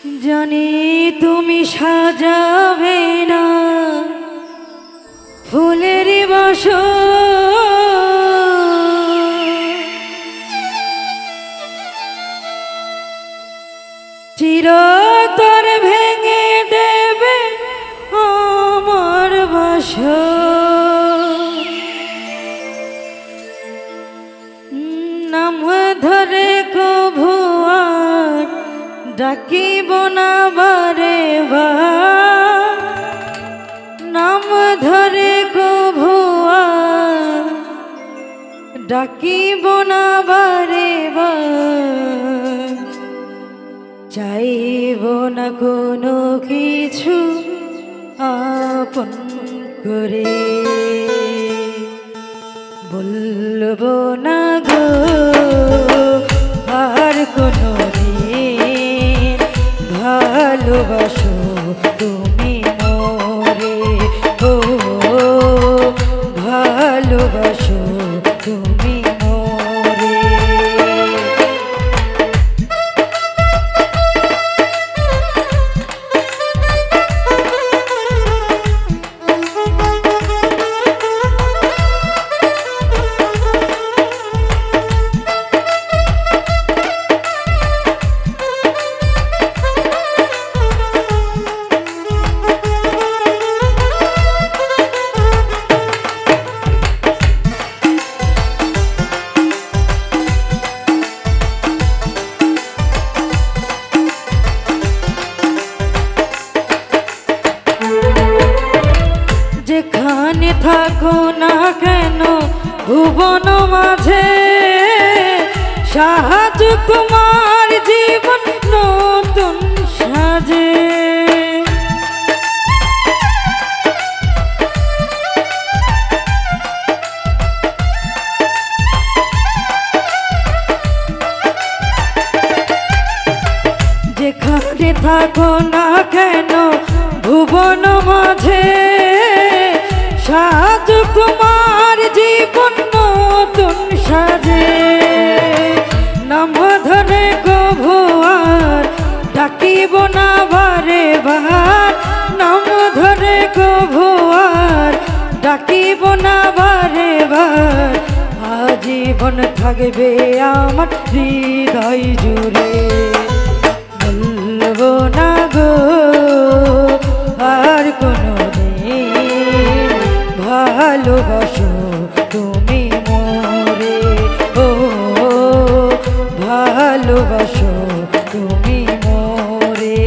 জানি তুমি সাজাবে না ফুলেরই বাসর, চিরতর ভেঙে দেবে আমার বাসর। নাম ধরে কভু আর ডাকিব না বারে বার, নাম ধরে কভু আর ডাকিব না বারে বার। চাইব না কোনো কিছু আপন করে, বলবো না গো আর কোনো দিন ভালোবাসো তুমি মোরে। ও ভালোবাসো তুমি মোরে। যেখানে থাকো না কেন ভুবন মাঝে, সাহায্য তোমার জীবন নতুন সাজে। যেখানে থাকো না কেন ভুবন মাঝে, সাহায্য তোমার জীবন নতুন সাজে। নাম ধরে কভু আর ডাকিব না বারে বার, নাম ধরে কভু আর ডাকিব না বারে বার। আজীবন থাকবে আমার হৃদয় জুড়ে, বলবো না গো আর কোনো দিন ভালোবাসো তুমি মোরে। ও ভালোবাসো তুমি মোরে।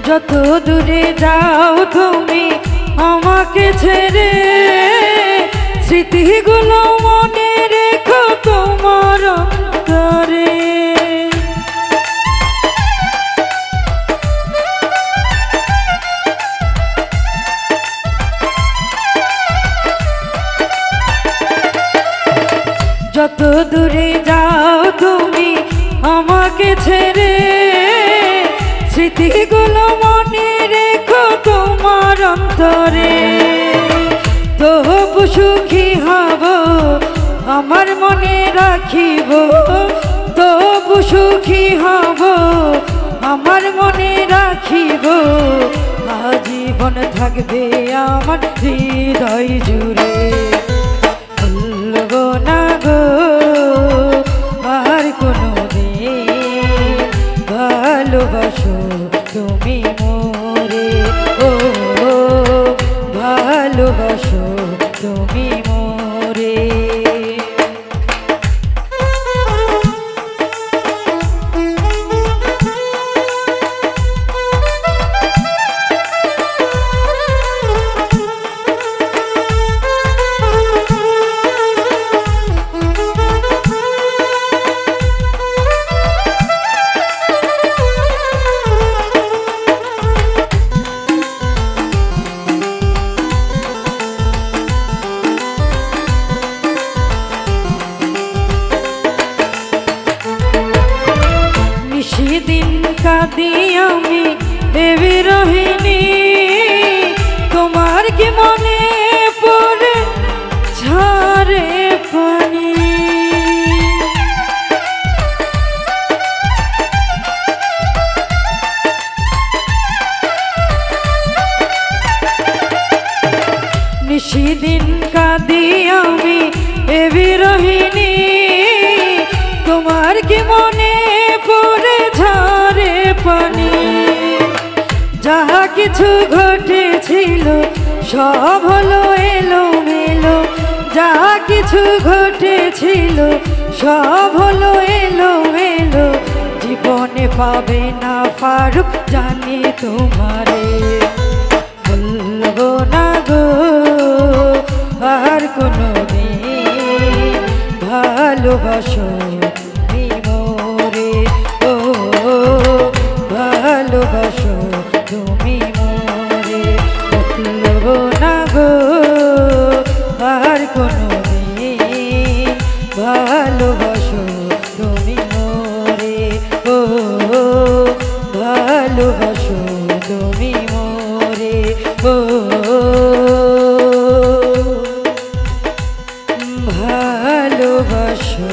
যত দূরে যাও তুমি আমাকে ছেড়ে, স্মৃতিগুলো মনে রেখো তোমার অন্তরে। যত দূরে যাও তুমি আমাকে ছেড়ে, স্মৃতিগুলো মনে রেখো তোমার অন্তরে। তবু সুখী হব আমার মনে রাখিব, তবু সুখী হব আমার মনে রাখিব। আজীবন থাকবে আমার হৃদয় জুড়ে, বলবো না গো আর কোনো দিন ভালোবাসো তুমি মোরে। ও ভালোবাসো তুমি মোরে। যাহা কিছু ঘটেছিল সব হলো এলোমেলো, যাহা কিছু ঘটেছিল সব হলো এলোমেলো। জীবনে পাবে না ফারুক জানি তোমারে, বলবো না গো আর কোনোদিন ভালোবাসো তুমি মোরে, ও ভালোবাসো তুমি মোরে, বলবো না গো আর কোনোদিন ভালোবাসো তুমি মোরে, ও ভালোবাসো তুমি মোরে, ও ভালোবাসো।